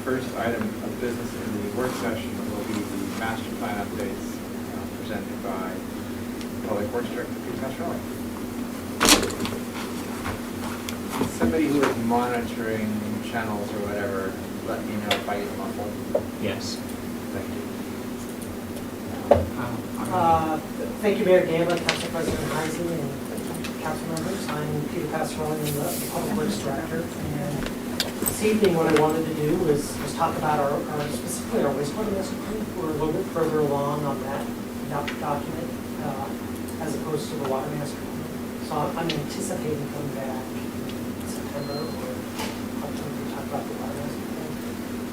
first item of business in the work session will be the master plan updates presented by Public Works Director Pete Pasquale. Somebody who is monitoring channels or whatever, let me know if I get muffled. Yes. Thank you. Thank you, Mayor Gamba, Council President Heisey, and council members. I'm Peter Pasquale, I'm the Public Works Director. And this evening, what I wanted to do was talk about our specifically our wastewater master plan. We're a little bit further along on that document as opposed to the water master plan. So I'm anticipating coming back in September or October to talk about the water master plan.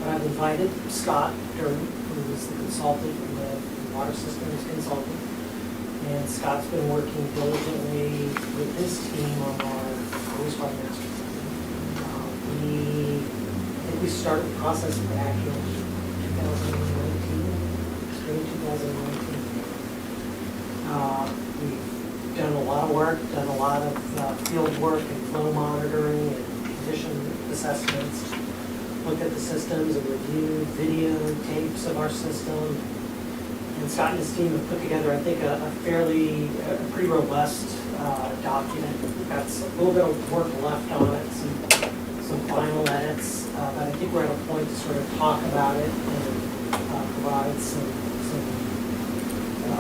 But I've invited Scott Adjourn, who is the consultant in the water systems consultant. And Scott's been working diligently with his team on our wastewater master plan. I think we started the process back in 2019, spring 2019. We've done a lot of work, done a lot of field work and flow monitoring and condition assessments, looked at the systems and reviewed video tapes of our system. And Scott and his team have put together, I think, a pretty robust document. We've got a little bit of work left on it, some final edits, but I think we're at a point to sort of talk about it and provide some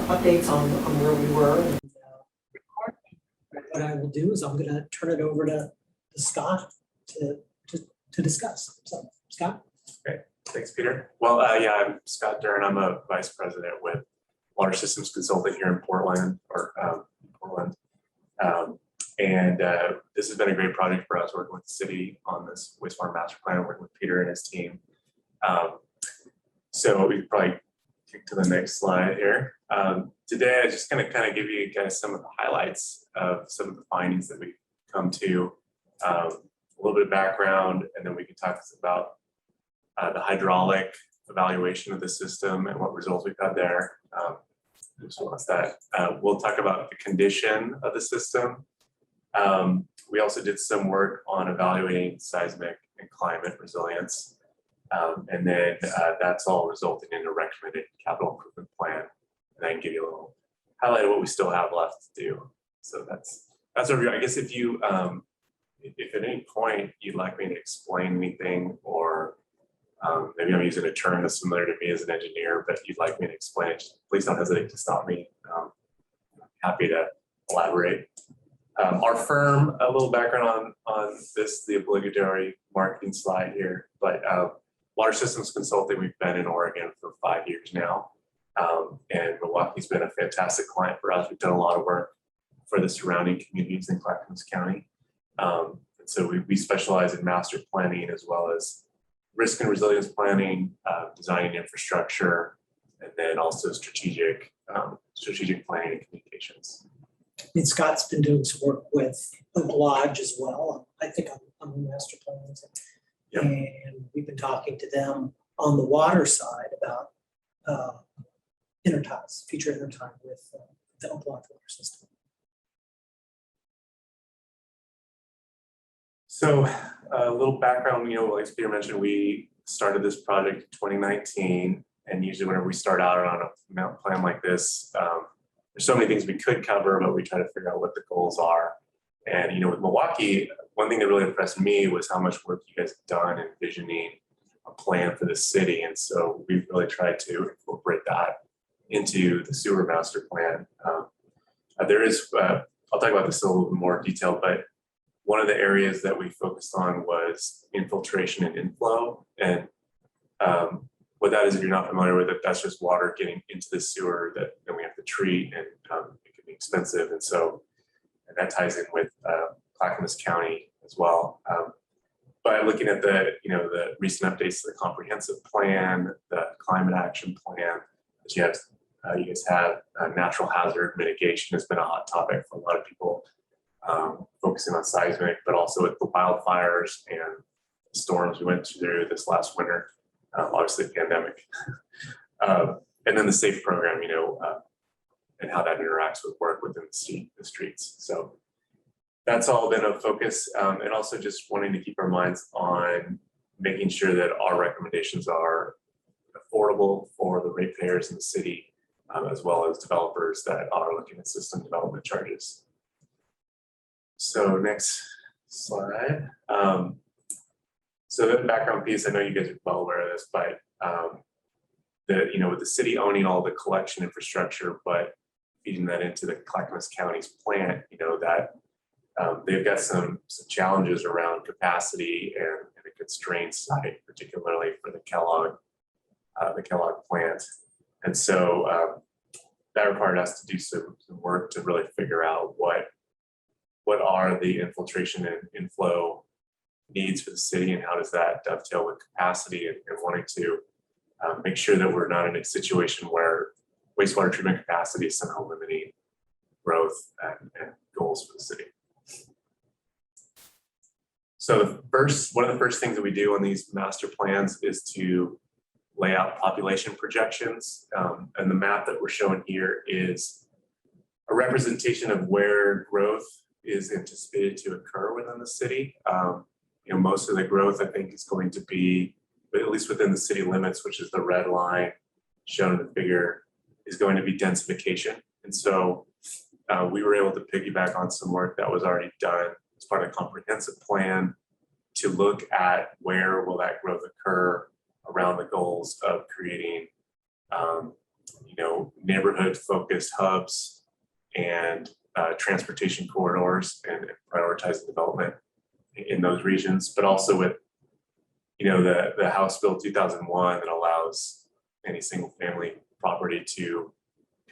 updates on where we were. And what I will do is I'm going to turn it over to Scott to discuss. So, Scott. Great. Thanks, Peter. Well, yeah, I'm Scott Dern. I'm a vice president with Water Systems Consulting here in Portland, and this has been a great project for us, working with the city on this wastewater master plan, working with Peter and his team. So we could probably kick to the next slide here. Today, I just kind of give you guys some of the highlights of some of the findings that we've come to, a little bit of background, and then we can talk about the hydraulic evaluation of the system and what results we've had there. We'll talk about the condition of the system. We also did some work on evaluating seismic and climate resilience. And then that's all resulting in a recommended capital improvement plan. And I can give you a little highlight of what we still have left to do. So that's our review. I guess if you, if at any point you'd like me to explain anything, or maybe I'm using a term that's familiar to me as an engineer, but you'd like me to explain it, please don't hesitate to stop me. I'm happy to elaborate. Our firm, a little background on this, the obligatory marketing slide here, but Water Systems Consulting, we've been in Oregon for 5 years now. And Milwaukee's been a fantastic client for us. We've done a lot of work for the surrounding communities in Clackamas County. And so we specialize in master planning as well as risk and resilience planning, designing infrastructure, and then also strategic planning and communications. I mean, Scott's been doing some work with Oak Lodge as well. I think I'm the master plan. Yep. And we've been talking to them on the water side about interties, future intertie with the Oak Lodge water system. So a little background, like Peter mentioned, we started this project in 2019, and usually whenever we start out on a plan like this, there's so many things we could cover, but we try to figure out what the goals are. And with Milwaukee, one thing that really impressed me was how much work you guys have done envisioning a plan for the city. And so we've really tried to incorporate that into the sewer master plan. There is, I'll talk about this in a little bit more detail, but one of the areas that we focused on was infiltration and inflow. And what that is, if you're not familiar with it, that's just water getting into the sewer that then we have to treat, and it can be expensive. And so that ties in with Clackamas County as well. But looking at the recent updates to the comprehensive plan, the climate action plan that you guys have, natural hazard mitigation has been a hot topic for a lot of people, focusing on seismic, but also with the wildfires and the storms we went through this last winter, obviously the pandemic, and then the SAFE program, and how that interacts with work within the streets. So that's all been a focus, and also just wanting to keep our minds on making sure that our recommendations are affordable for the ratepayers in the city, as well as developers that are looking at system development charges. So next slide. So the background piece, I know you guys are well aware of this, but with the city owning all the collection infrastructure, but feeding that into the Clackamas County's plant, that they've got some challenges around capacity and the constraints side, particularly for the Kellogg plant. And so that required us to do some work to really figure out what are the infiltration and inflow needs for the city, and how does that dovetail with capacity, and wanting to make sure that we're not in a situation where wastewater treatment capacity is somehow limiting growth and goals for the city. So one of the first things that we do on these master plans is to lay out population projections. And the map that we're showing here is a representation of where growth is anticipated to occur within the city. Most of the growth, I think, is going to be, at least within the city limits, which is the red line shown in the figure, is going to be densification. And so we were able to piggyback on some work that was already done as part of the comprehensive plan to look at where will that growth occur around the goals of creating, neighborhood-focused hubs and transportation corridors, and prioritizing development in those regions, but also with, the House Bill 2001 that allows any single-family property to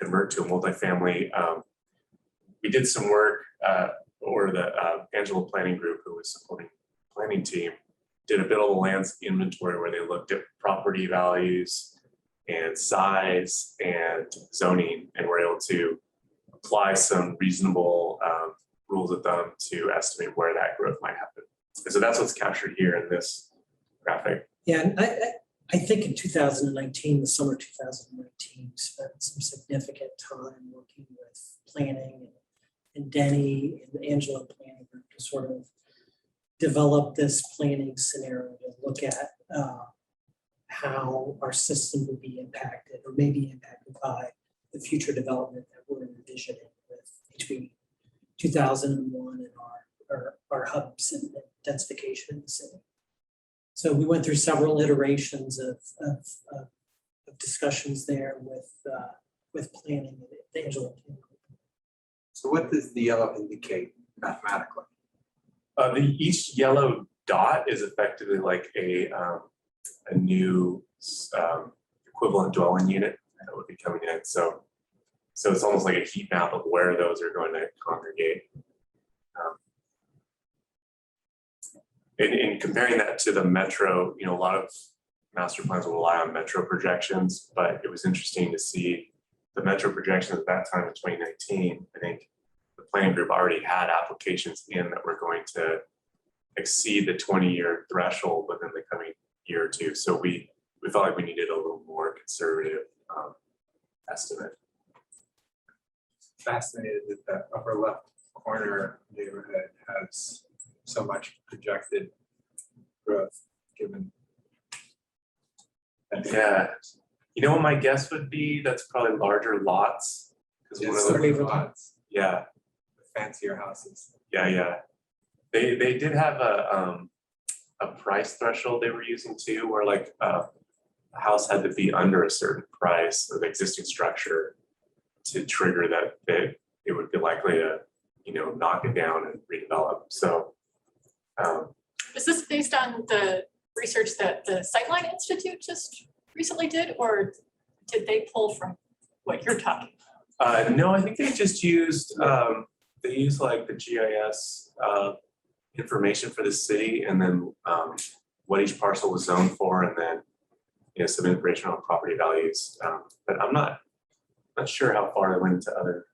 convert to a multifamily. We did some work, or the Angela Planning Group, who was supporting the planning team, did a bit of a lands inventory where they looked at property values and size and zoning, and were able to apply some reasonable rules of thumb to estimate where that growth might happen. And so that's what's captured here in this graphic. Yeah, and I think in 2019, the summer 2019, we spent some significant time working with planning and Denny and the Angela Planning Group to sort of develop this planning scenario to look at how our system would be impacted, or may be impacted by the future development that we're envisioning with HB 2001 and our hubs and densification in the city. So we went through several iterations of discussions there with planning and the Angela Planning Group. So what does the yellow indicate mathematically? Each yellow dot is effectively like a new equivalent dwelling unit that would be coming in. So it's almost like a heat map of where those are going to congregate. In comparing that to the metro, a lot of master plans will rely on metro projections, but it was interesting to see the metro projections at that time in 2019. I think the planning group already had applications in that were going to exceed the 20-year threshold within the coming year or two. So we felt like we needed a little more conservative estimate. Fascinated that the upper left corner neighborhood has so much projected growth given. Yeah. What my guess would be? That's probably larger lots. Because one of the lots, yeah, fancier houses. Yeah. They did have a price threshold they were using too, where like a house had to be under a certain price of the existing structure to trigger that it would be likely to, knock it down and redevelop. So. Is this based on the research that the Sightline Institute just recently did, or did they pull from what you're talking about? No, I think they just used like the GIS information for the city, and then what each parcel was zoned for, and then some information on property values. But I'm not sure how far they went into other.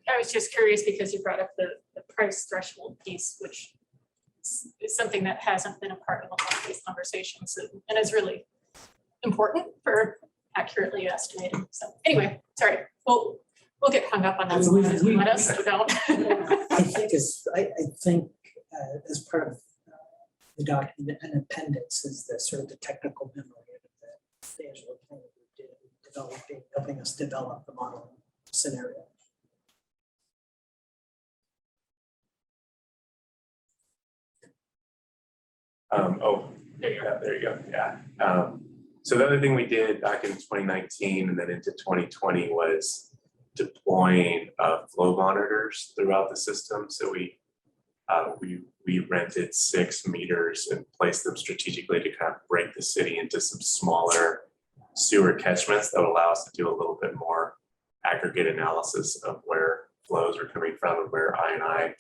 I was just curious because you brought up the price threshold piece, which is something that hasn't been a part of a lot of these conversations, and is really important for accurately estimating. So anyway, sorry, we'll get hung up on that. Let us, so don't. I think as part of the document, an appendix is the sort of the technical memorandum that the Angela Planning Group did in developing, helping us develop the model scenario. There you go, yeah. So the other thing we did back in 2019 and then into 2020 was deploying flow monitors throughout the system. So we rented 6 meters and placed them strategically to kind of break the city into some smaller sewer catchments that would allow us to do a little bit more aggregate analysis of where flows are coming from and where I&I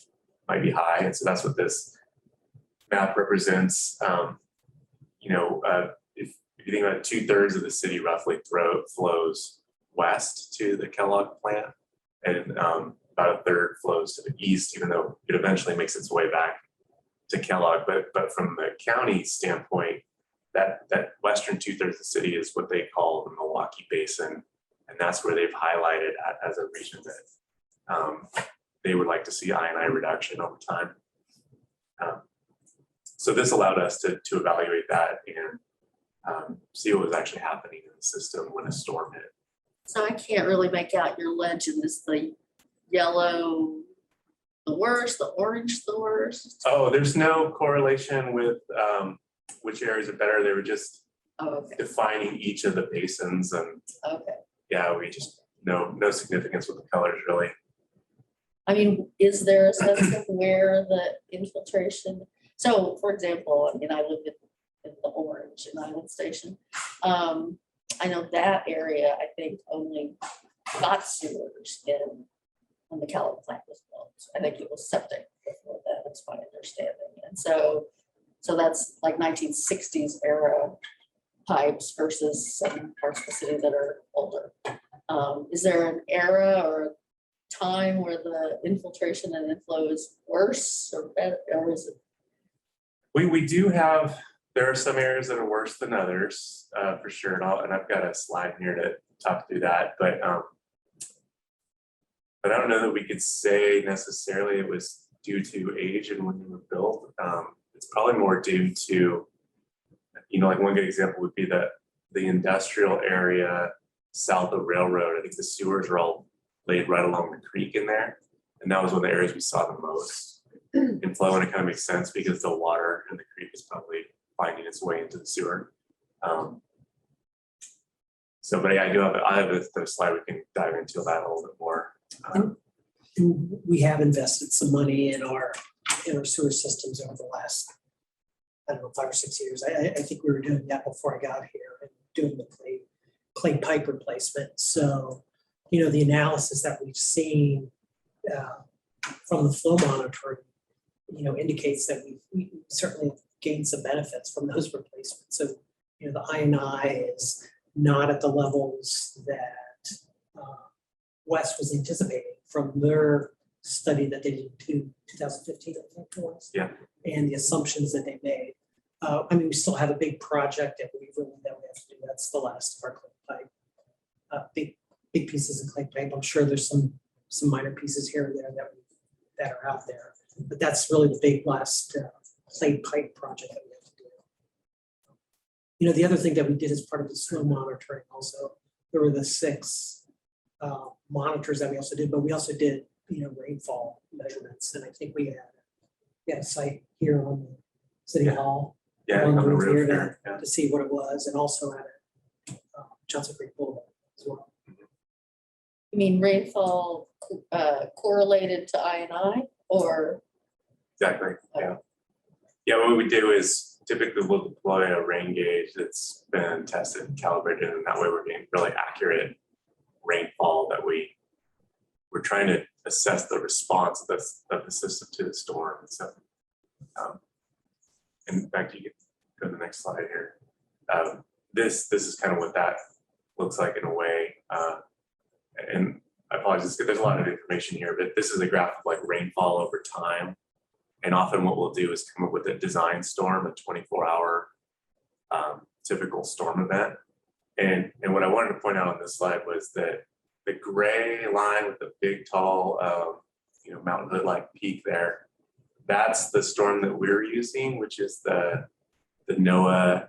might be high. And so that's what this map represents. If you think about it, 2/3 of the city roughly flows west to the Kellogg plant, and about 1/3 flows to the east, even though it eventually makes its way back to Kellogg. But from the county standpoint, that western 2/3 of the city is what they call the Milwaukee Basin, and that's where they've highlighted as a region that they would like to see I&I reduction over time. So this allowed us to evaluate that and see what was actually happening in the system when a storm hit. So I can't really make out your legend. Is the yellow the worst, the orange the worst? Oh, there's no correlation with which areas are better. They were just defining each of the basins, and yeah, we just no significance with the colors really. I mean, is there a sense of where the infiltration? So, for example, I mean, I live in the orange in Island Station. I know that area, I think, only got sewers when the Kellogg plant was built. I think it was septic before that, that's my understanding. And so that's like 1960s era pipes versus some parts of the city that are older. Is there an era or a time where the infiltration and inflow is worse or better, or is it? We do have, there are some areas that are worse than others, for sure. And I've got a slide here to talk through that, but I don't know that we could say necessarily it was due to age and when they were built. It's probably more due to, like one good example would be the industrial area south of Railroad. I think the sewers are all laid right along the creek in there. And that was one of the areas we saw the most inflow, and it kind of makes sense because the water in the creek is probably finding its way into the sewer. But yeah, I have the slide we can dive into that a little bit more. And we have invested some money in our sewer systems over the last, 5 or 6 years. I think we were doing that before I got here and doing the clay pipe replacement. So, the analysis that we've seen from the flow monitoring, indicates that we certainly gained some benefits from those replacements. So, the I&I is not at the levels that West was anticipating from their study that they did in 2015, I think it was. Yeah. And the assumptions that they made. We still have a big project at Weaverly that we have to do. That's the last of our clay pipe. Big pieces of clay pipe. I'm sure there's some minor pieces here and there that are out there, but that's really the big last clay pipe project that we have to do. The other thing that we did as part of the snow monitoring also, there were the 6 monitors that we also did, but we also did, rainfall measurements. And I think we had a site here on the City Hall. Yeah, on on the roof roof here there. to see what it was, and also at Johnson Creek Boulevard as well. You mean rainfall correlated to I&I or? Exactly, yeah. Yeah, what we do is typically we'll deploy a rain gauge that's been tested and calibrated, and that way we're getting really accurate rainfall that we're trying to assess the response of the system to the storm. So, in fact, you can go to the next slide here. This is kind of what that looks like in a way. And I apologize, there's a lot of information here, but this is a graph of like rainfall over time. And often what we'll do is come up with a design storm, a 24-hour typical storm event. And what I wanted to point out on this slide was that the gray line with the big, tall, Mountain Hood-like peak there, that's the storm that we're using, which is the NOAA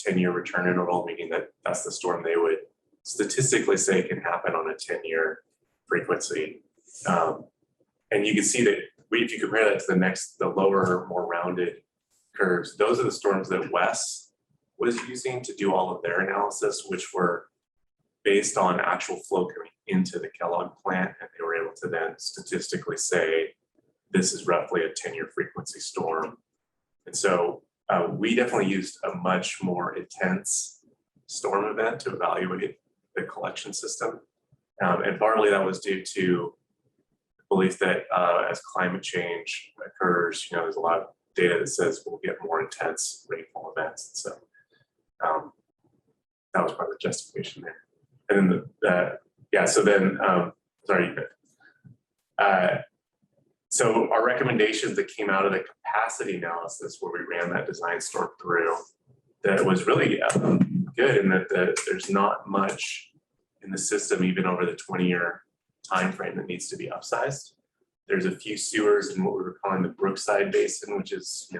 10-year return interval, meaning that that's the storm they would statistically say can happen on a 10-year frequency. And you can see that if you compare that to the lower, more rounded curves, those are the storms that Wes was using to do all of their analysis, which were based on actual flow coming into the Kellogg plant, and they were able to then statistically say this is roughly a 10-year frequency storm. And so we definitely used a much more intense storm event to evaluate the collection system. And partly that was due to the belief that as climate change occurs, there's a lot of data that says we'll get more intense rainfall events. So that was part of the justification there. And then so our recommendations that came out of the capacity analysis, where we ran that design storm through, that was really good in that there's not much in the system, even over the 20-year time frame, that needs to be upsized. There's a few sewers in what we were calling the Brookside Basin, which is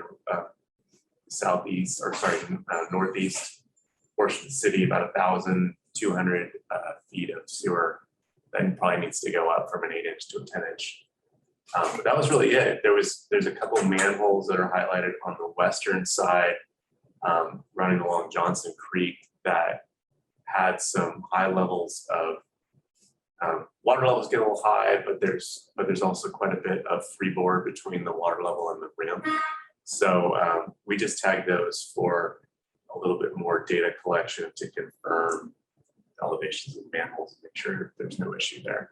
northeast portion of the city, about 1,200 feet of sewer that probably needs to go up from an 8-inch to a 10-inch. But that was really it. There's a couple of manholes that are highlighted on the western side, running along Johnson Creek, that had some high levels of water levels get a little high, but there's also quite a bit of freeboard between the water level and the rim. So we just tagged those for a little bit more data collection to confirm elevations of manholes and make sure there's no issue there.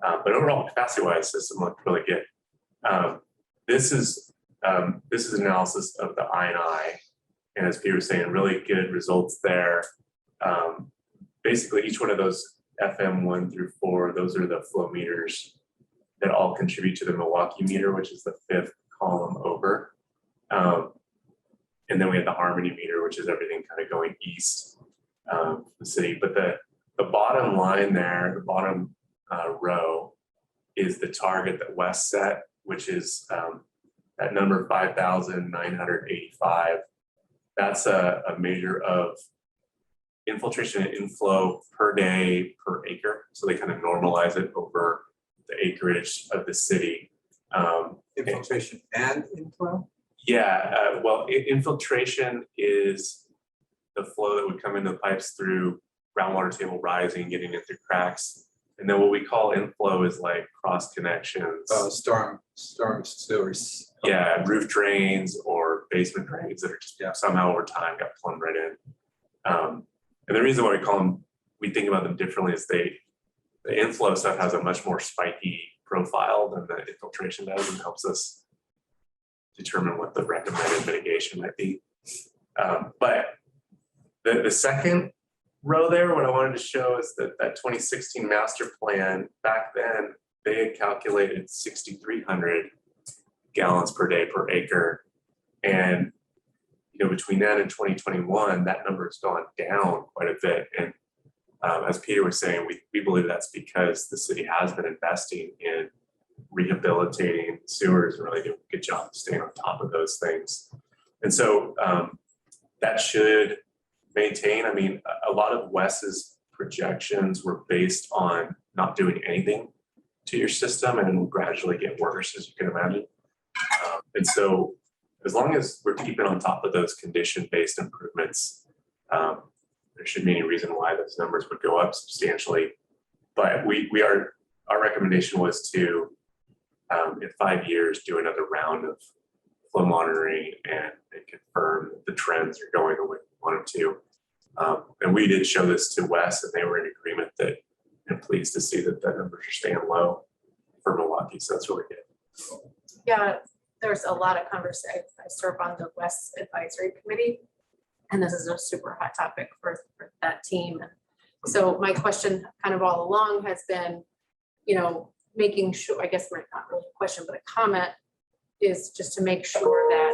But overall, capacity-wise, the system looked really good. This is analysis of the I&I, and as Peter was saying, really good results there. Basically, each one of those FM 1 through 4, those are the flow meters that all contribute to the Milwaukee meter, which is the 5th column over. And then we have the Harmony meter, which is everything kind of going east of the city. But the bottom line there, the bottom row, is the target that Wes set, which is that number 5,985. That's a measure of infiltration and inflow per day per acre. So they kind of normalize it over the acreage of the city. Infiltration and inflow? Yeah, well, infiltration is the flow that would come into the pipes through groundwater table rising, getting in through cracks. And then what we call inflow is like cross connections. Storm sewers. Yeah, roof drains or basement drains that are just somehow over time got plumbed right in. And the reason why we think about them differently is the inflow stuff has a much more spiky profile than the infiltration does, and helps us determine what the recommended mitigation might be. But the second row there, what I wanted to show is that 2016 master plan, back then, they had calculated 6,300 gallons per day per acre. And between then and 2021, that number has gone down quite a bit. And as Peter was saying, we believe that's because the city has been investing in rehabilitating sewers and really doing a good job of staying on top of those things. And so that should maintain. I mean, a lot of Wes's projections were based on not doing anything to your system, and it will gradually get worse, as you can imagine. And so as long as we're keeping on top of those condition-based improvements, there shouldn't be any reason why those numbers would go up substantially. But our recommendation was to, in 5 years, do another round of flow monitoring and confirm that the trends are going the way we want them to. And we did show this to Wes, and they were in agreement that, and pleased to see that the numbers are staying low for Milwaukee. So that's really good. Yeah, there's a lot of conversation. I serve on the West Advisory Committee, and this is a super hot topic for that team. And so my question kind of all along has been, making sure, I guess not really a question, but a comment, is just to make sure that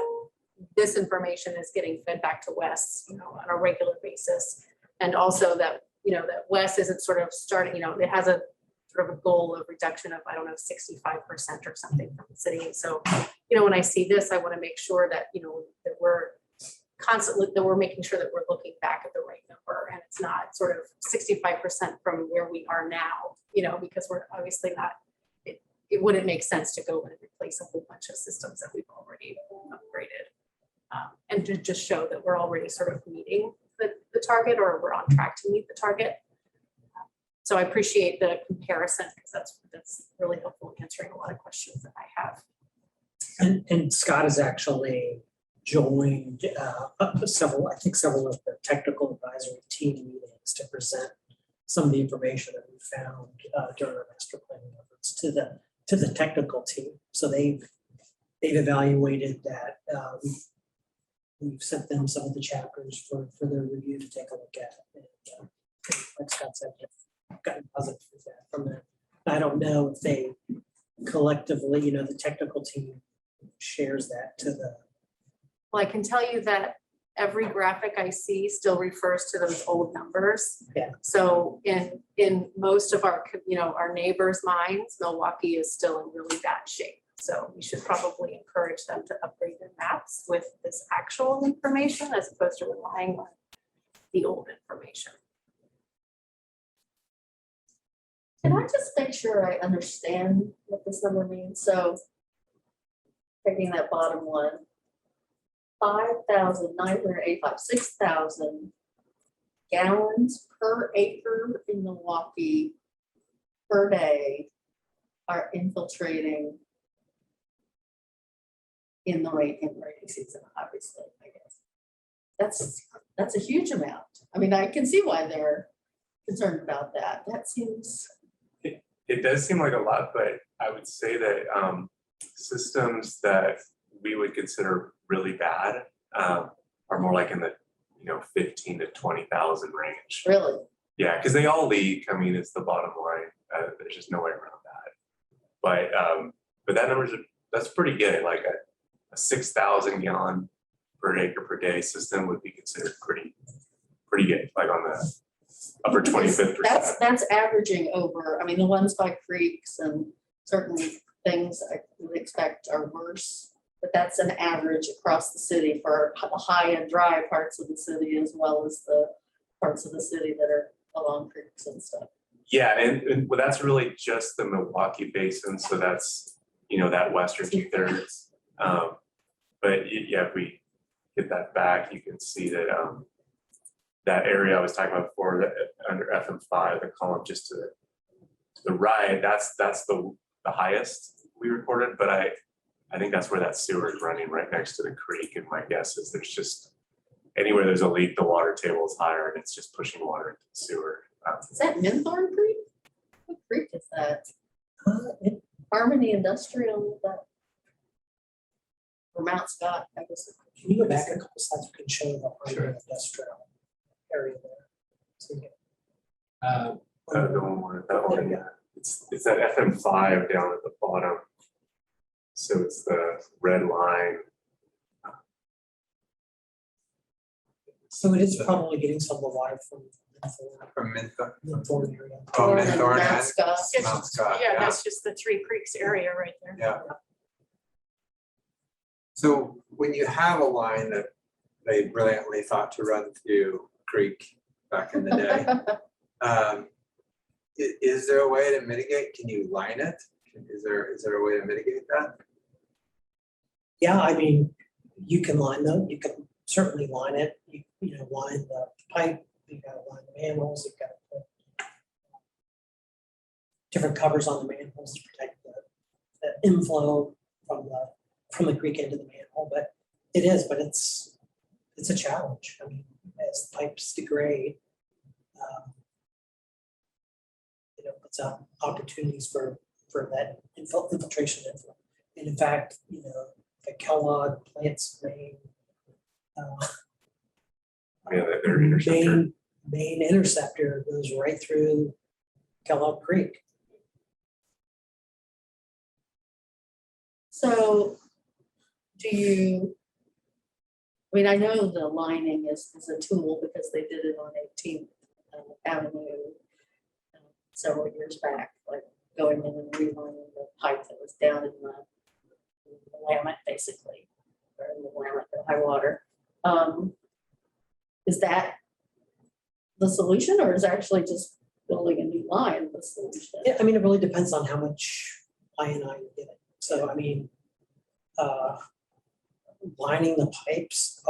this information is getting fed back to Wes, on a regular basis. And also that, that Wes isn't sort of starting, it has a sort of a goal of reduction of, I don't know, 65% or something from the city. So, you know, when I see this, I want to make sure that, you know, that we're constantly, that we're making sure that we're looking back at the right number, and it's not sort of 65% from where we are now, you know, because we're obviously not, it wouldn't make sense to go and replace a whole bunch of systems that we've already upgraded. And to just show that we're already sort of meeting the target, or we're on track to meet the target. So I appreciate the comparison, because that's really helpful in answering a lot of questions that I have. And Scott has actually joined several of the technical advisory team meetings to present some of the information that we found during our master planning efforts to the technical team. So they've evaluated that. We've sent them some of the chapters for their review to take a look at. And, like Scott said, I've gotten positive feedback from them. I don't know if they collectively, you know, the technical team shares that to the. Well, I can tell you that every graphic I see still refers to those old numbers. Yeah. So in most of our, you know, our neighbors' minds, Milwaukee is still in really bad shape. So we should probably encourage them to upgrade their maps with this actual information as opposed to relying on the old information. Can I just make sure I understand what this number means? So taking that bottom one, 5,985, 6,000 gallons per acre in Milwaukee per day are infiltrating in the rainy season, obviously, I guess. That's a huge amount. I mean, I can see why they're concerned about that. That seems. It does seem like a lot, but I would say that systems that we would consider really bad are more like in the 15 to 20,000 range. Really? Yeah, because they all leak. I mean, it's the bottom line. There's just no way around that. But that that's pretty good. Like a 6,000 gallon per acre per day system would be considered pretty good. Like on the upper 25th percent. That's averaging over. I mean, the ones by creeks and certain things I would expect are worse, but that's an average across the city for the high and dry parts of the city, as well as the parts of the city that are along creeks and stuff. Yeah, and well, that's really just the Milwaukee basin. So that's, that western 2/3. But yeah, if we get that back, you can see that that area I was talking about before, that under FM5, the column just to the right, that's the highest we recorded. But I think that's where that sewer is running right next to the creek. And my guess is there's just anywhere there's a leak, the water table is higher, and it's just pushing water into the sewer. Is that Minthorn Creek? What creek is that? Harmony Industrial, that or Mount Scott, I guess. Can you go back a couple slides? We can show the Harmony industrial area there. So, That one, yeah. It's that FM5 down at the bottom. So it's the red line. So it is probably getting some of the water from Minthorn. area. Oh, Or Minthorn Mount and Scott. Mount Scott, Yeah, yeah. that's just the Three Creeks area right there. Yeah. So when you have a line that they brilliantly thought to run through Creek back in the day, is there a way to mitigate? Can you line it? Is there a way to mitigate that? Yeah, I mean, you can line them. You can certainly line it. You know, line the pipe. You got to line the manholes. You've got to put different covers on the manholes to protect the inflow from the creek into the manhole. But it's a challenge. I mean, as the pipes degrade, it's opportunities for that infiltration inflow. And in fact, the Kellogg plant's main Their interceptor. main interceptor goes right through Kellogg Creek. So I know the lining is a tool because they did it on 18th Avenue several years back, like going in and relining the pipe that was down in the Willamette, basically, or in the Willamette, the high water. Is that the solution, or is actually just building a new line the solution? Yeah, I mean, it really depends on how much INI you're getting. So, I mean, lining the pipes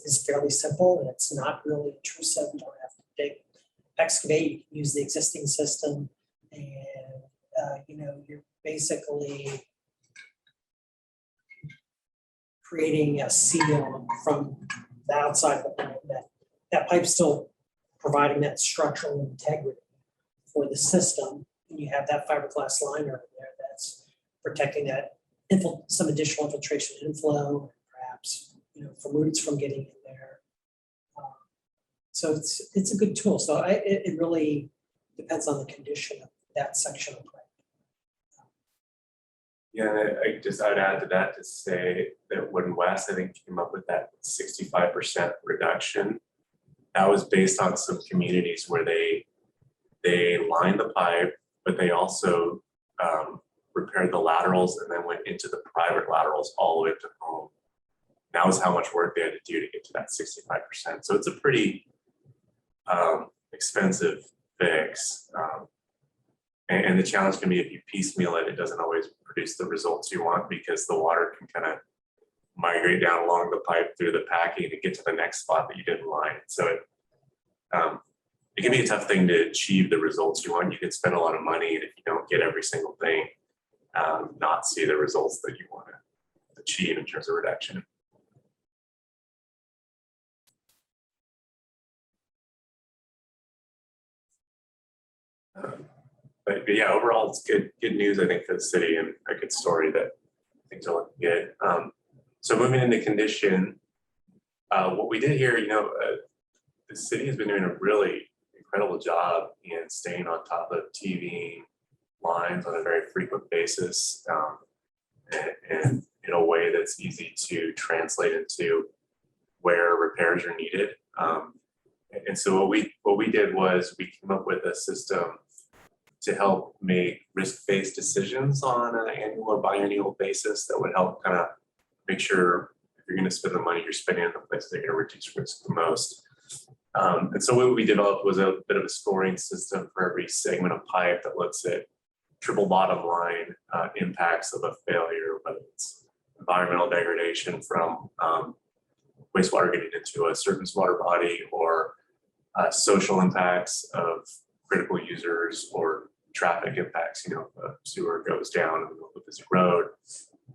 is fairly simple, and it's not really intrusive. You don't have to excavate, you can use the existing system, and you're basically creating a seal from the outside of the pipe. That pipe's still providing that structural integrity for the system, and you have that fiberglass liner in there that's protecting that some additional infiltration inflow, perhaps for roots from getting in there. So it's a good tool. So it really depends on the condition of that section of pipe. Yeah, and I'd add to that to say that Wood and West, I think, came up with that 65% reduction. That was based on some communities where they lined the pipe, but they also repaired the laterals and then went into the private laterals all the way up to home. That was how much work they had to do to get to that 65%. So it's a pretty expensive fix. And the challenge can be if you piecemeal it, it doesn't always produce the results you want because the water can kind of migrate down along the pipe through the packing to get to the next spot that you didn't line. So it can be a tough thing to achieve the results you want. You can spend a lot of money, and if you don't get every single thing, not see the results that you want to achieve in terms of reduction. But yeah, overall, it's good news, I think, for the city, and a good story that things are looking good. So moving into condition, what we did here, the city has been doing a really incredible job in staying on top of TVing lines on a very frequent basis, and in a way that's easy to translate into where repairs are needed. And so what we did was we came up with a system to help make risk-based decisions on an annual or biannual basis that would help kind of make sure if you're going to spend the money, you're spending in the places that are going to reduce risk the most. And so what we developed was a bit of a scoring system for every segment of pipe that looks at triple bottom line impacts of a failure, whether it's environmental degradation from wastewater getting into a surface water body, or social impacts of critical users, or traffic impacts. The sewer goes down in the middle of a busy road,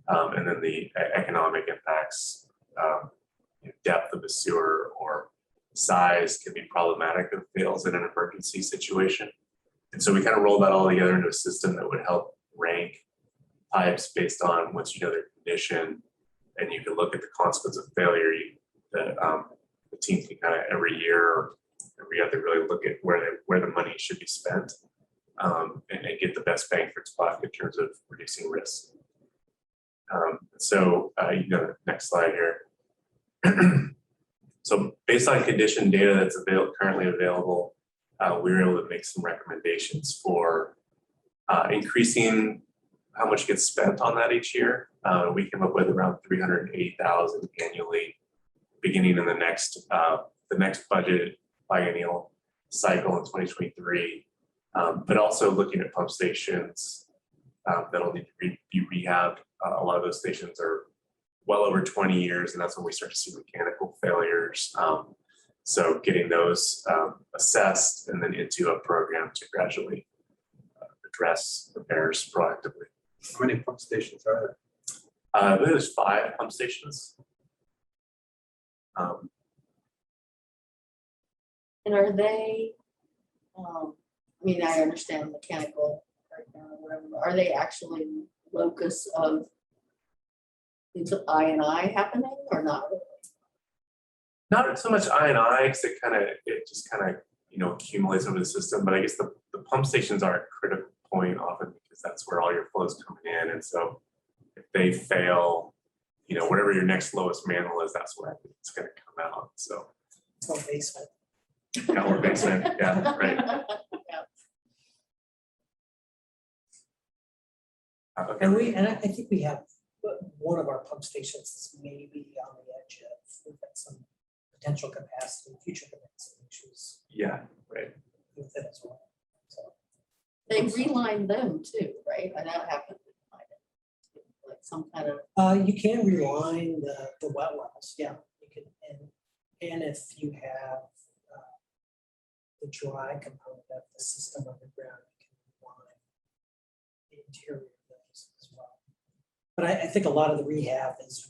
and then the economic impacts, depth of the sewer or size can be problematic if it fails in an emergency situation. And so we kind of rolled that all together into a system that would help rank pipes based on once you know their condition, and you can look at the consequence of failure. The team can kind of every year or every other really look at where the money should be spent, and get the best bang for its buck in terms of reducing risk. So next slide here. So based on condition data that's currently available, we were able to make some recommendations for increasing how much gets spent on that each year. We came up with around $380,000 annually, beginning in the next budget biennial cycle in 2023, but also looking at pump stations that'll need to be rehabbed. A lot of those stations are well over 20 years, and that's when we start to see mechanical failures. So getting those assessed and then into a program to gradually address repairs proactively. How many pump stations are there? I believe there's 5 pump stations. And are they, I understand mechanical breakdown or whatever, but are they actually locus of I&I happening or not? Not so much I&I, because it just kind of accumulates over the system. But I guess the pump stations are a critical point often because that's where all your flow's coming in. And so if they fail, whatever your next lowest manhole is, that's where it's going to come out. So Or basement. or basement, yeah, right. Okay. And I think we have, one of our pump stations is maybe on the edge of, we've got some potential capacity, future capacity issues Yeah, right. with it as well. So, They reline them too, right? And that happened. Like some kind of, you can reline the wet wells, yeah, you can, and if you have, the dry component of the system underground, you can reline the interior of those as well. But I think a lot of the rehab is,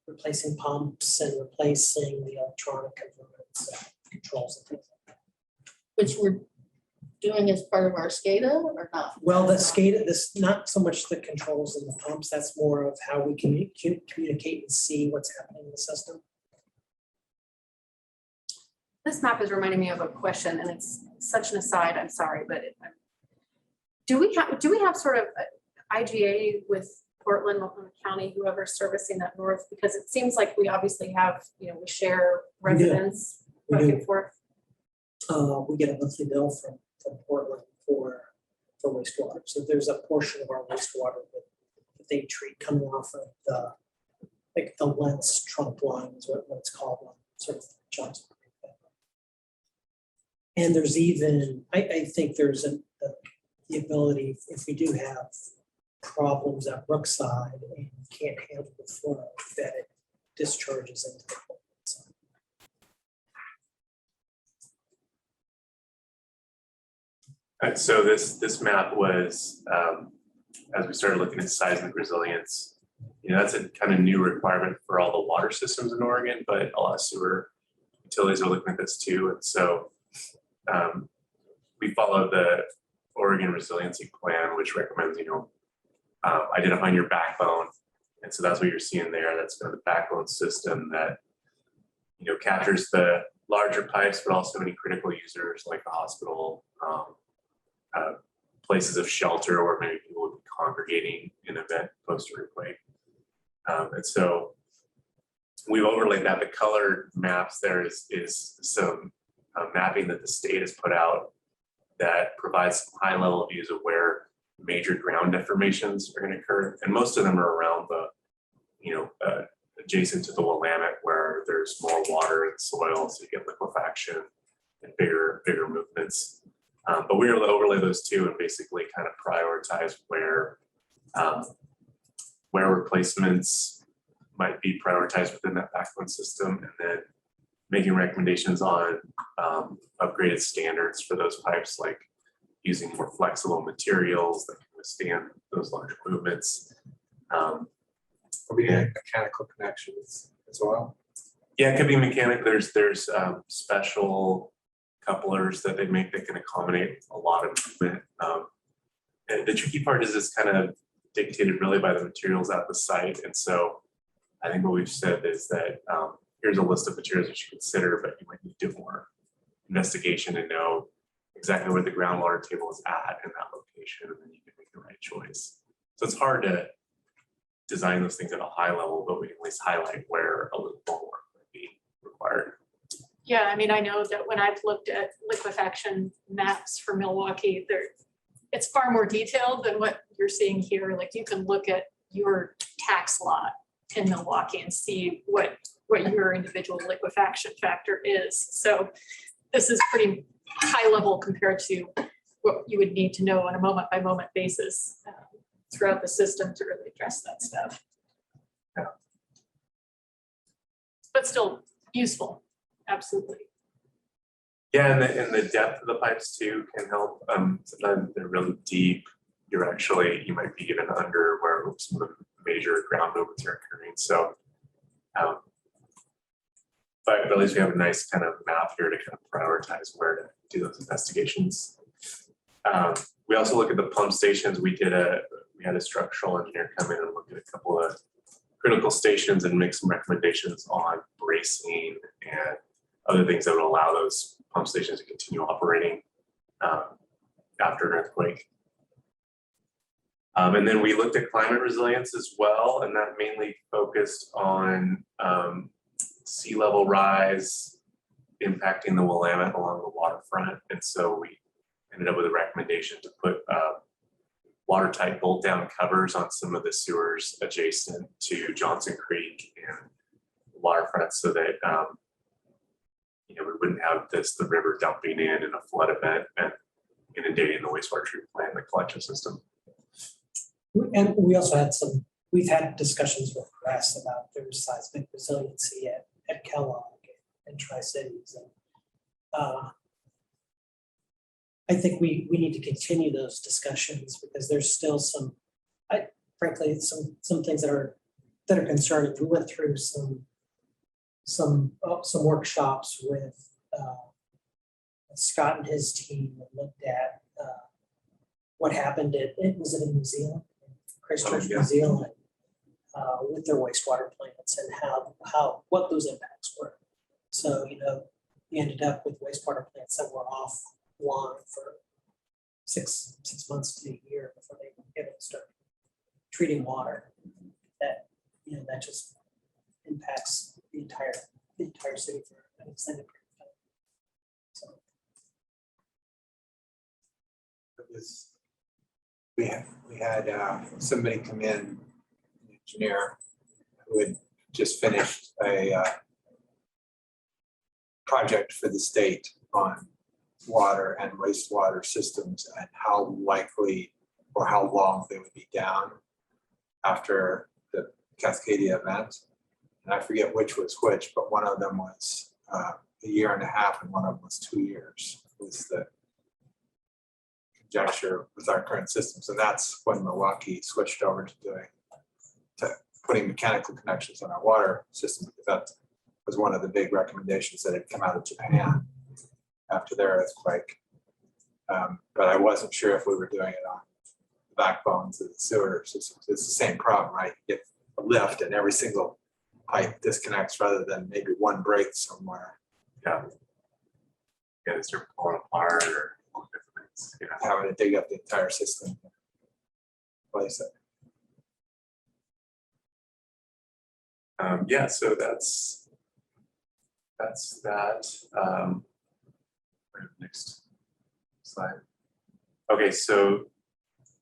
replacing pumps and replacing the electronic components, controls and things like that. which we're doing as part of our SCADA or not? Well, the SCADA, this, not so much the controls and the pumps, that's more of how we can communicate and see what's happening in the system. This map is reminding me of a question, and it's such an aside, I'm sorry, but do we have sort of a IGA with Portland, Multnomah County, whoever's servicing that north? Because it seems like we obviously have, we share We do. residents We back do. and forth. We get a monthly bill from Portland for wastewater. So there's a portion of our wastewater that they treat coming off of the lens trunk line is what it's called, sort of Johnson Creek. And there's even, I think there's the ability, if we do have problems at Brookside and can't handle the flow, that it discharges into the Portland side. So this map was, as we started looking at seismic resilience, that's a kind of new requirement for all the water systems in Oregon, but a lot of sewer utilities are looking at this too. And so we follow the Oregon Resiliency Plan, which recommends, identifying your backbone. And so that's what you're seeing there. That's kind of the backbone system that, captures the larger pipes, but also any critical users like the hospital, places of shelter where maybe people would be congregating in an event post-earthquake. And so we've overlaid that. The colored maps there is some mapping that the state has put out that provides some high-level views of where major ground deformations are going to occur. And most of them are around the, adjacent to the Willamette, where there's more water in the soil, so you get liquefaction and bigger movements. But we were able to overlay those two and basically kind of prioritize where replacements might be prioritized within that backbone system, and then making recommendations on upgraded standards for those pipes, like using more flexible materials that can withstand those large movements. Or we had mechanical connections as well. Yeah, it could be mechanic. There's special couplers that they make that can accommodate a lot of movement. And the tricky part is it's kind of dictated really by the materials at the site. And so I think what we've said is that here's a list of materials that you consider, but you might need to do more investigation and know exactly where the groundwater table is at in that location, and then you can make the right choice. So it's hard to design those things at a high level, but we can at least highlight where a little more work might be required. Yeah, I mean, I know that when I've looked at liquefaction maps for Milwaukee, it's far more detailed than what you're seeing here. Like, you can look at your tax lot in Milwaukee and see what your individual liquefaction factor is. So this is pretty high level compared to what you would need to know on a moment by moment basis throughout the system to really address that stuff. Yeah. But still useful, absolutely. Yeah, and the depth of the pipes too can help. Sometimes they're really deep. You might be even under where some of the major ground movements are occurring. So, but at least we have a nice kind of map here to kind of prioritize where to do those investigations. We also look at the pump stations. We had a structural engineer come in and look at a couple of critical stations and make some recommendations on bracing and other things that would allow those pump stations to continue operating after an earthquake. And then we looked at climate resilience as well, and that mainly focused on sea level rise impacting the Willamette along the waterfront. And so we ended up with a recommendation to put watertight bolt down covers on some of the sewers adjacent to Johnson Creek and the waterfront so that we wouldn't have the river dumping in a flood event and inundating the wastewater treatment plant and the collection system. And we also had we've had discussions with Wes about their seismic resiliency at Kellogg and Tri-Cities. And I think we need to continue those discussions because there's still frankly, some things that are concerning. We went through some workshops with Scott and his team and looked at what happened was it in New Zealand, Christchurch, New Zealand, with their wastewater plants and what those impacts were. So, we ended up with wastewater plants that were offline for six months to a year before they were able to start treating water. That just impacts the entire city for an extended period of time. So we had somebody come in, an engineer, who had just finished a project for the state on water and wastewater systems and how likely or how long they would be down after the Cascadia event. And I forget which was which, but one of them was a year and a half and one of them was 2 years was the conjecture with our current systems. And that's when Milwaukee switched over to putting mechanical connections on our water system, because that was one of the big recommendations that had come out of Japan after their earthquake. But I wasn't sure if we were doing it on the backbones of the sewer systems. It's the same problem, right? You get a lift and every single pipe disconnects rather than maybe one break somewhere. Yeah, it's start pulling apart or all different things. Yeah. Having to dig up the entire system, place it. Yeah, so that's that. Next slide. Okay, so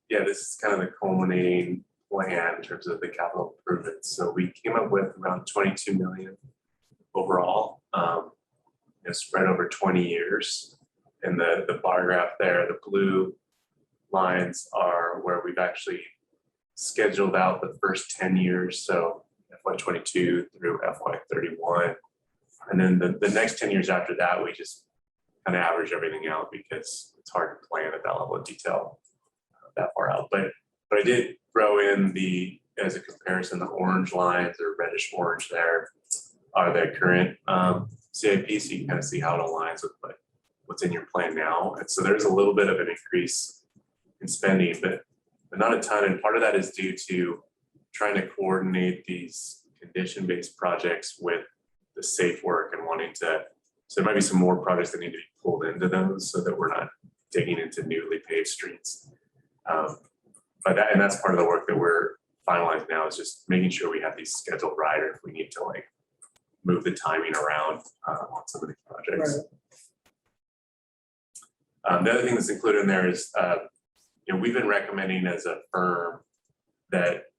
yeah, this is kind of the culminating plan in terms of the capital improvements. So we came up with around 22 million overall, spread over 20 years. And the bar graph there, the blue lines are where we've actually scheduled out the first 10 years. So FY22 through FY31. And then the next 10 years after that, we just kind of average everything out because it's hard to plan at that level of detail that far out. But I did throw in as a comparison, the orange lines or reddish orange there are the current CIP, so you can kind of see how it aligns with what's in your plan now. And so there's a little bit of an increase in spending, but not a ton. And part of that is due to trying to coordinate these condition-based projects with the safe work and wanting to, so there might be some more projects that need to be pulled into those so that we're not digging into newly paved streets. And that's part of the work that we're finalizing now, is just making sure we have these scheduled right, or if we need to move the timing around on some of these projects. Right. The other thing that's included in there is, we've been recommending as a firm that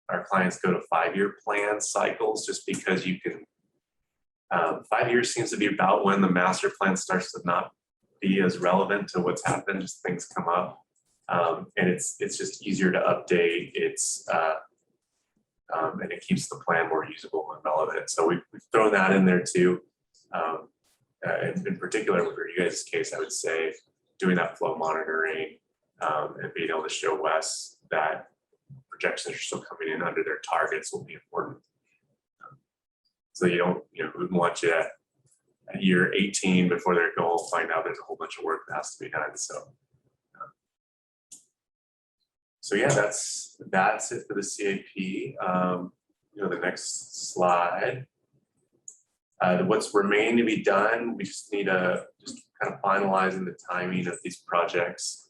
our clients go to 5-year plan cycles, just because you can, 5 years seems to be about when the master plan starts to not be as relevant to what's happened, just things come up. And it's just easier to update. And it keeps the plan more usable and relevant. So we've thrown that in there too. In particular, for you guys' case, I would say doing that flow monitoring and being able to show Wes that projections are still coming in under their targets will be important. So we wouldn't want you at year 18 before their goal, find out there's a whole bunch of work that has to be done. So yeah, that's it for the CAP. The next slide. What's remaining to be done, we just need to kind of finalizing the timing of these projects.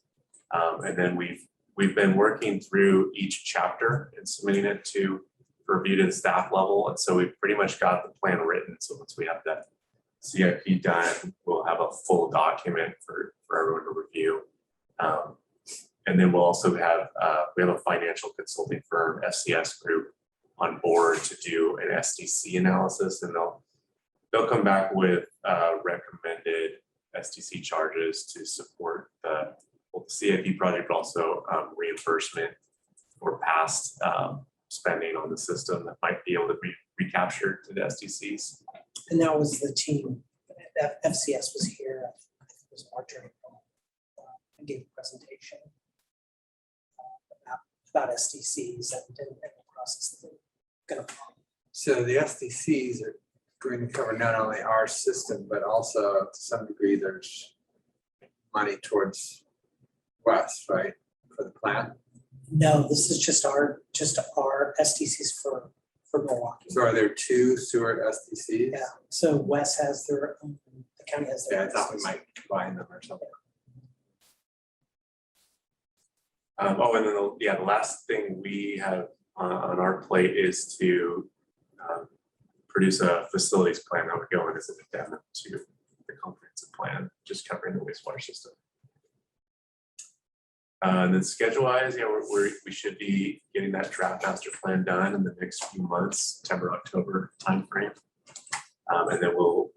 And then we've been working through each chapter and submitting it for review to the staff level. And so we've pretty much got the plan written. So once we have that CIP done, we'll have a full document for everyone to review. And then we'll also have, we have a financial consulting firm, FCS Group, on board to do an SDC analysis, and they'll come back with recommended SDC charges to support the CIP project, but also reimbursement for past spending on the system that might be able to be recaptured to the SDCs. And that was the team, that FCS was here, I think it was March or April, and gave a presentation about SDCs and the process that they're gonna follow. So the SDCs are going to cover not only our system, but also to some degree, there's money towards West, right, for the plant. No, this is just our SDCs for Milwaukee. So are there two Seward SDCs? Yeah, so Wes has their own, the county has their. Yeah, I thought we SDCs. might combine them or something. Oh, and then the last thing we have on our plate is to produce a facilities plan that would go in as an addendum to the comprehensive plan, just covering the wastewater system. And then schedule-wise, yeah, we should be getting that draft master plan done in the next few months, September, October timeframe. And then we'll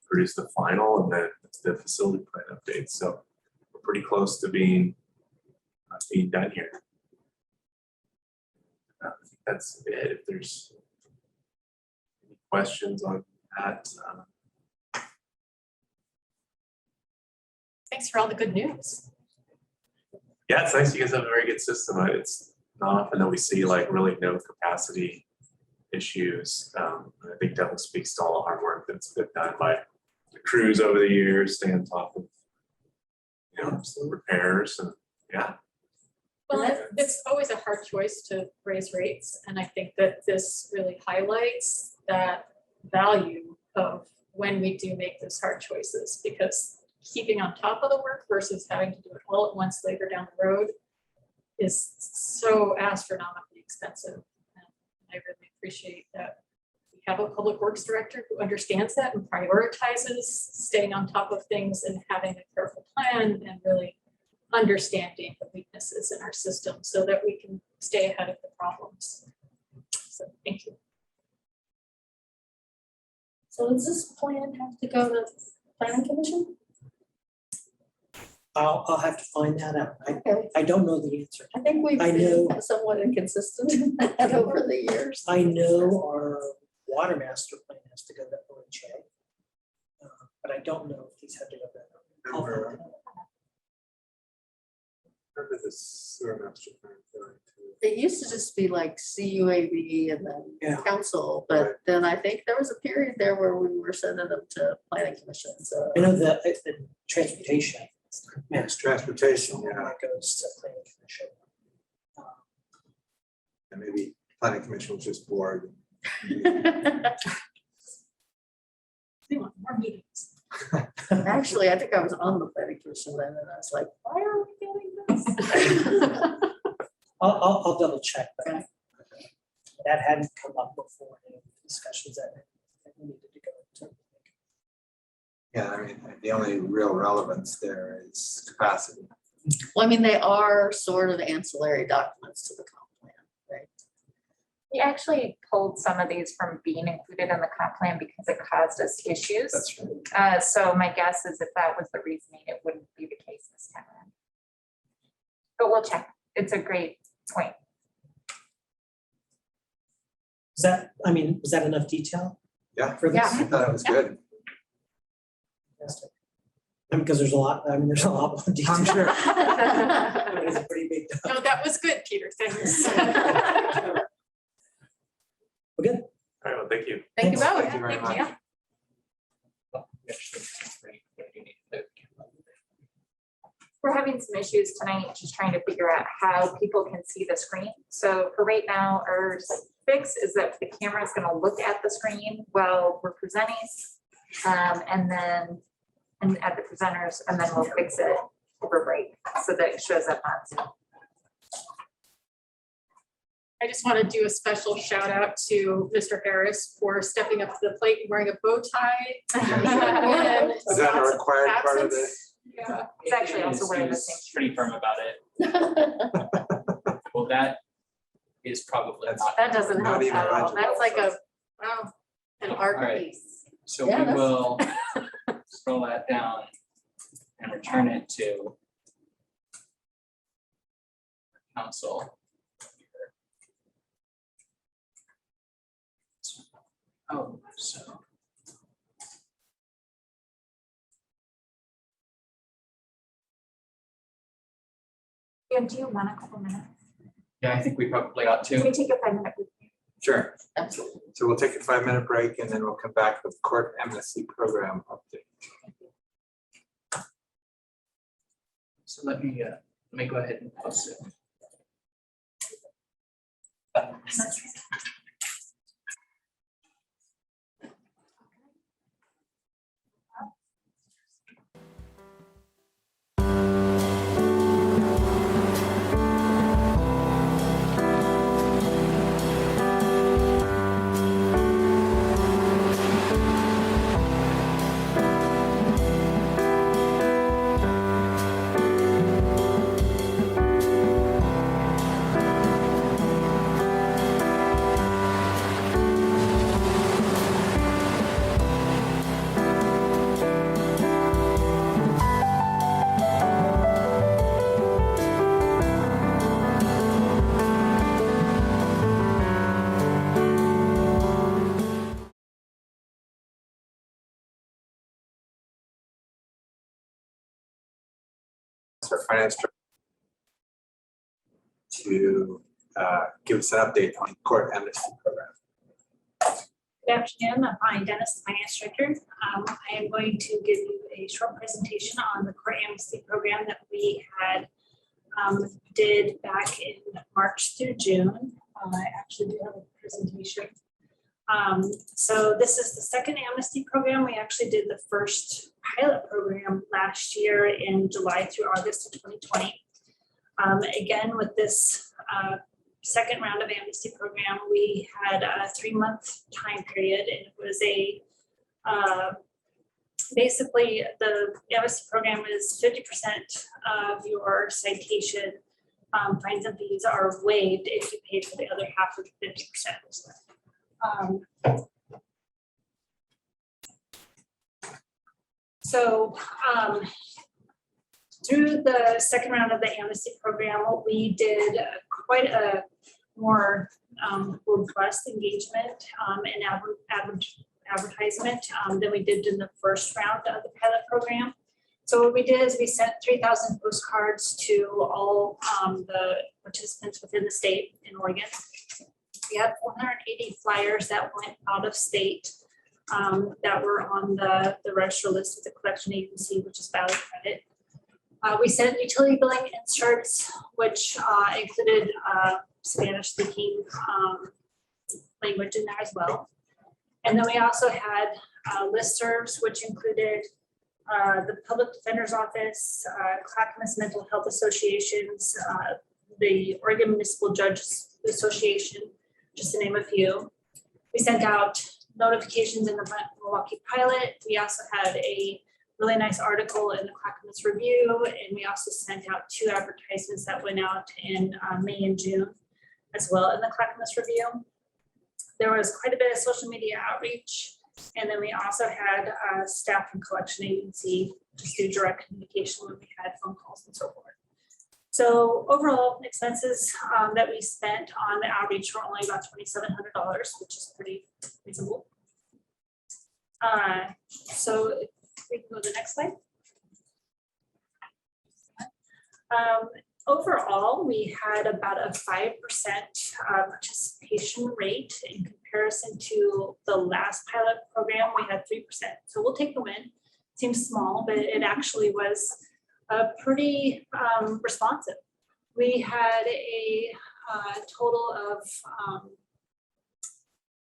produce the final and then the facility plan updates. So we're pretty close to being done here. I think that's it. If there's any questions on that. Thanks for all the good news. Yeah, it's nice. You guys have a very good system. It's not often that we see like really no capacity issues. I think definitely speaks to all the hard work that's been done by the crews over the years, staying on top of, you know, some repairs and yeah. Well, it's always a hard choice to raise rates, and I think that this really highlights that value of when we do make those hard choices, because keeping on top of the work versus having to do it all at once later down the road is so astronomically expensive. And I really appreciate that we have a public works director who understands that and prioritizes staying on top of things and having a careful plan and really understanding the weaknesses in our system so that we can stay ahead of the problems. So thank you. So does this plan have to go to planning commission? I'll have to find that out. Okay, I don't know the answer. I think we've I know- been somewhat inconsistent in that over the years. I know our water master plan has to go to OHA. But I don't know if these have to go to. I'll find that out. Remember the sewer master plan going to. It used to just be like CUAB and then Yeah. council, but then I think there was a period there where we were sending them to planning commission, so. I know the transportation master. Transportation, yeah, That goes to planning commission. and maybe planning commission was just bored. We want more meetings. Actually, I think I was on the planning commission then, and I was like, why are we doing this? I'll double check, but Okay. that hadn't come up before in discussions that we needed to go to. Yeah, I mean, the only real relevance there is capacity. Well, I mean, they are sort of ancillary documents to the comp plan, right? We actually pulled some of these from being included in the comp plan because it caused us issues. That's right. So my guess is if that was the reasoning, it wouldn't be the case this time around. But we'll check. It's a great point. Was that enough detail? Yeah. For this? I thought it was good. Fantastic. Because there's a lot more detail. I'm sure. It's a pretty big. No, that was good, Peter. Thanks. We're good. All right, well, thank you. Thank you Thanks. both. Thank you very much. We're having some issues tonight, just trying to figure out how people can see the screen. So for right now, our fix is that the camera is going to look at the screen while we're presenting, and at the presenters, and then we'll fix it over break so that it shows up on Zoom. I just want to do a special shout out to Mr. Harris for stepping up to the plate and wearing a bow tie. And Is that a required part of absence. this? Yeah. He's actually also wearing the He same. was pretty firm about it. Well, that is probably That's- not. That doesn't Not help even at all. legible. That's like wow, an art Alright. piece. So Yeah, we that's- will scroll that down and return it to council. Oh, so. Dan, do you want a couple minutes? Yeah, I think we probably ought Can we to. take a 5-minute break? Sure. Absolutely. So we'll take a 5-minute break and then we'll come back with court amnesty program update. So let me go ahead and post it. Our finance director to give us an update on court amnesty program. Good afternoon, I'm Dennis, the Finance Director. I am going to give you a short presentation on the court amnesty program that we had did back in March through June. I actually do have a presentation. So this is the second amnesty program. We actually did the first pilot program last year in July through August of 2020. Again, with this second round of amnesty program, we had a 3-month time period, and it was a basically the amnesty program is 50% of your citation fines and fees are waived if you paid for the other half of the 50%. Through the second round of the amnesty program, we did quite a more robust engagement and advertisement than we did in the first round of the pilot program. So what we did is we sent 3,000 postcards to all the participants within the state in Oregon. We had 480 flyers that went out of state that were on the register list with the collection agency, which is Valley Credit. We sent utility billing inserts, which included Spanish speaking language in there as well. And then we also had listservs, which included the Public Defender's Office, Clackamas Mental Health Associations, the Oregon Municipal Judges Association, just to name a few. We sent out notifications in the Milwaukee Pilot. We also had a really nice article in the Clackamas Review, and we also sent out 2 advertisements that went out in May and June as well in the Clackamas Review. There was quite a bit of social media outreach, and then we also had staff from collection agency just do direct communication when we had phone calls and so forth. So overall expenses that we spent on the outreach were only about $2,700, which is pretty reasonable. So if we can go to the next slide. Overall, we had about a 5% participation rate in comparison to the last pilot program. We had 3%. So we'll take the win. Seems small, but it actually was pretty responsive. We had a total of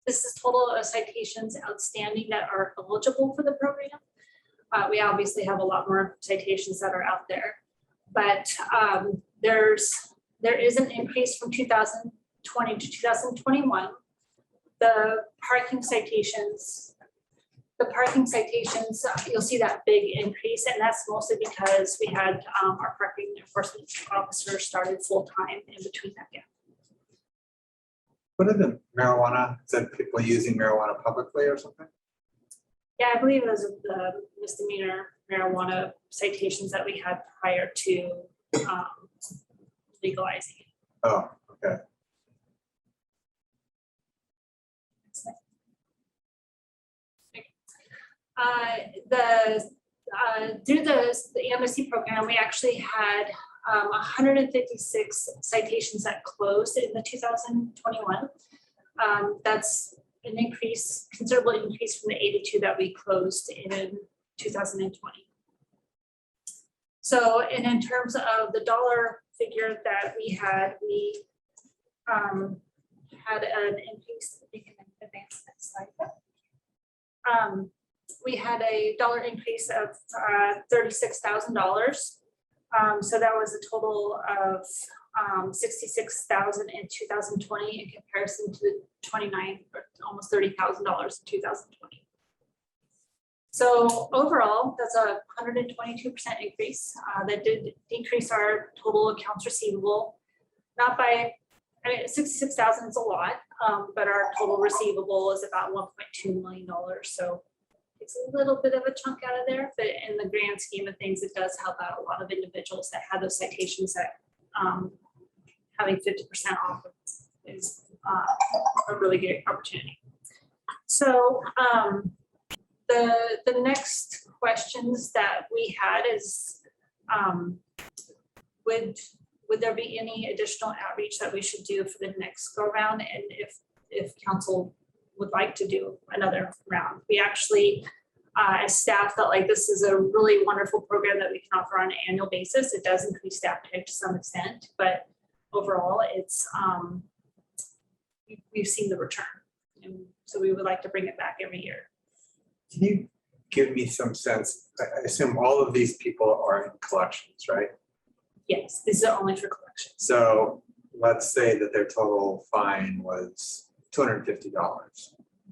this is total of citations outstanding that are eligible for the program. We obviously have a lot more citations that are out there, but there is an increase from 2020 2020 to 2021, the parking citations, you'll see that big increase, and that's mostly because we had our parking enforcement officer started full-time in between that gap. What are the marijuana, is that people using marijuana publicly or something? Yeah, I believe it was the misdemeanor marijuana citations that we had prior to legalizing it. Oh, okay. Through the Amnesty program, we actually had 156 citations that closed in the 2021. That's an increase, considerable increase from the 82 that we closed in 2020. So, and in terms of the dollar figure that we had an increase. We can advance that slide. We had a dollar increase of $36,000. So that was a total of $66,000 in 2020 in comparison to $29 or almost $30,000 in 2020. So overall, that's a 122% increase. That did decrease our total accounts receivable, not by, I mean, 66,000 is a lot, but our total receivable is about $1.2 million. So it's a little bit of a chunk out of there, but in the grand scheme of things, it does help out a lot of individuals that have those citations that having 50% off is a really good opportunity. So the next questions that we had is, would there be any additional outreach that we should do for the next go round? And if council would like to do another round. We actually, as staff, felt like this is a really wonderful program that we can offer on an annual basis. It does increase staff time to some extent, but overall it's, we've seen the return. And so we would like to bring it back every year. Can you give me some sense? I assume all of these people are in collections, right? Yes, these are only for collections. So let's say that their total fine was $250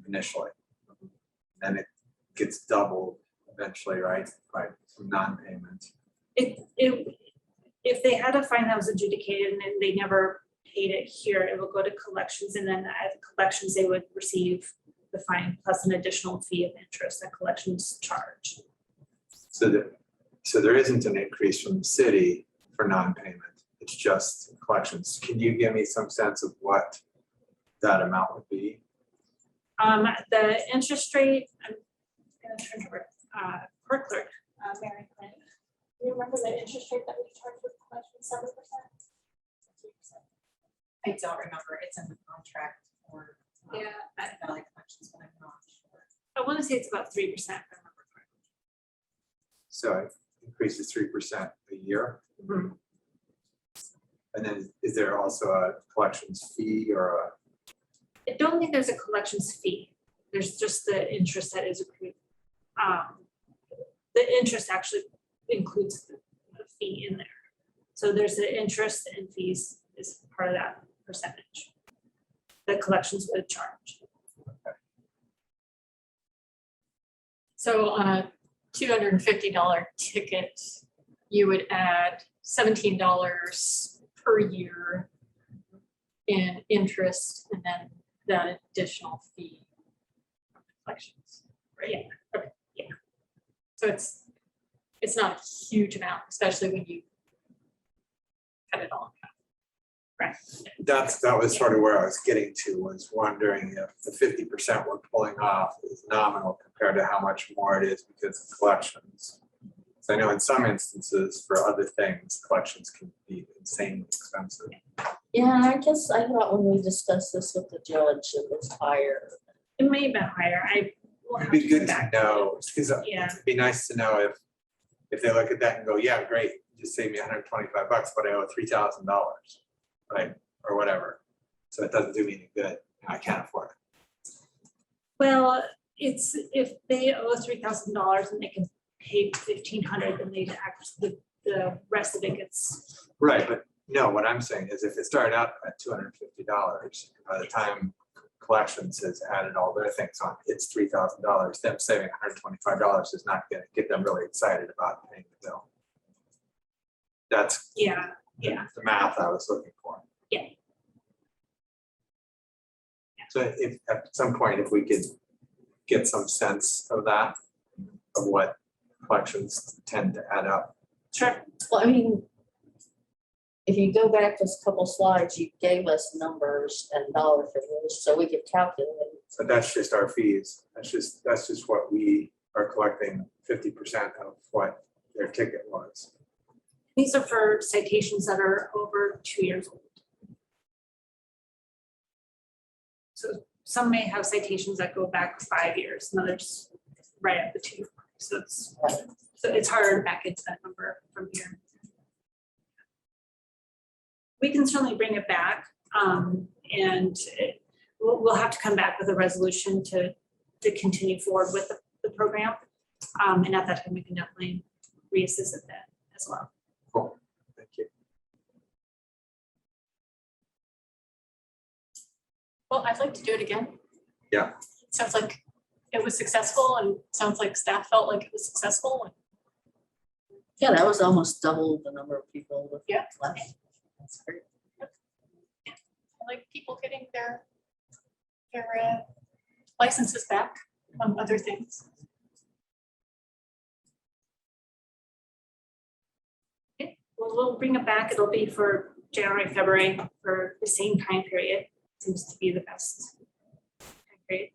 initially. And it gets doubled eventually, right? By some non-payment. If they had a fine that was adjudicated and they never paid it here, it will go to collections, and then at collections they would receive the fine plus an additional fee of interest that collections charge. So there isn't an increase from the city for non-payment. It's just collections. Can you give me some sense of what that amount would be? The interest rate, I'm gonna turn over court clerk, Mary Quinn. Do you remember the interest rate that we charged with collection, 7%? 3%? I don't remember, it's in the contract or Yeah, Valley Collections, but I'm not sure. I want to say it's about 3%, if I remember correctly. So it increases 3% a year. Mm-hmm. And then is there also a collections fee or a? I don't think there's a collections fee. There's just the interest that is accrued. The interest actually includes the fee in there. So there's the interest and fees is part of that percentage that collections would charge. So on a $250 ticket, you would add $17 per year in interest and then that additional fee from the collections, right? Yeah. Okay. Yeah. So it's not a huge amount, especially when you cut it all in half. Right. That was sort of where I was getting to, was wondering if the 50% we're pulling off is nominal compared to how much more it is because of collections. So I know in some instances for other things, collections can be insanely expensive. Yeah, I guess I thought when we discussed this with the judge, it was higher. It may have been higher. I will have It'd be to go good to back. know, because Yeah. it'd be nice to know if they look at that and go, yeah, great, just save me $125, but I owe $3,000, right? Or whatever. So it doesn't do me any good. I can't afford it. Well, it's if they owe $3,000 and they can pay $1,500, then they the rest of it gets. Right, but No, what I'm saying is if it started out at $250, by the time collections has added all their things on, it's $3,000. Them saving $125 is not gonna get them really excited about paying the bill. That's Yeah, the math I was looking for. Yeah. So if, at some point, if we could get some sense of that, of what collections tend to add up. sure. Well, I mean, if you go back just a couple slides, you gave us numbers and dollar figures, so we could calculate. So that's just our fees. That's just what we are collecting 50% of what their ticket was. These are for citations that are over 2 years old. So some may have citations that go back 5 years, and others right at the 2. So it's harder to back into that number from here. We can certainly bring it back, and we'll have to come back with a resolution to continue forward with the program. And at that time, we can definitely reassess that as well. Cool, thank you. Well, I'd like to do it again. Yeah. Sounds like it was successful and sounds like staff felt like it was successful. Yeah, that was almost double the number of people with Yeah. less. That's great. I like people getting their licenses back on other things. Okay, well, we'll bring it back. It'll be for January, February, for the same time period. Seems to be the best time period.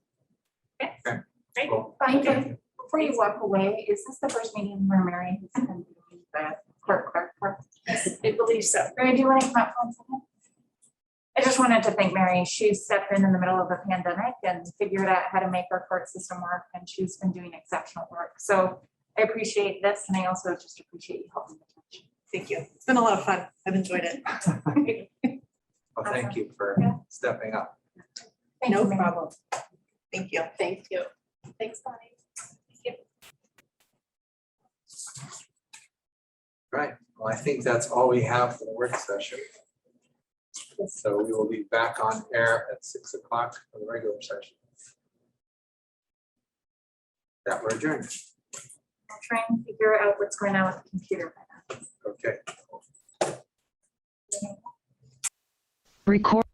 Okay, Okay. great. Cool. Fine, before you walk away, is this the first meeting where Mary has been the clerk? I believe so. Mary, do you want to come up for a second? I just wanted to thank Mary. She stepped in the middle of a pandemic and figured out how to make our court system work, and she's been doing exceptional work. So I appreciate this, and I also just appreciate you helping me. Thank you. It's been a lot of fun. I've enjoyed it. Well, thank you for stepping up. Thank No you, Mary. problem. Thank you. Thank you. Thanks, Bonnie. Right, well, I think that's all we have for the work session. So we will be back on air at 6 o'clock for the regular session. That we're adjourned. I'll try and figure out what's going on with the computer by now. Okay. Record.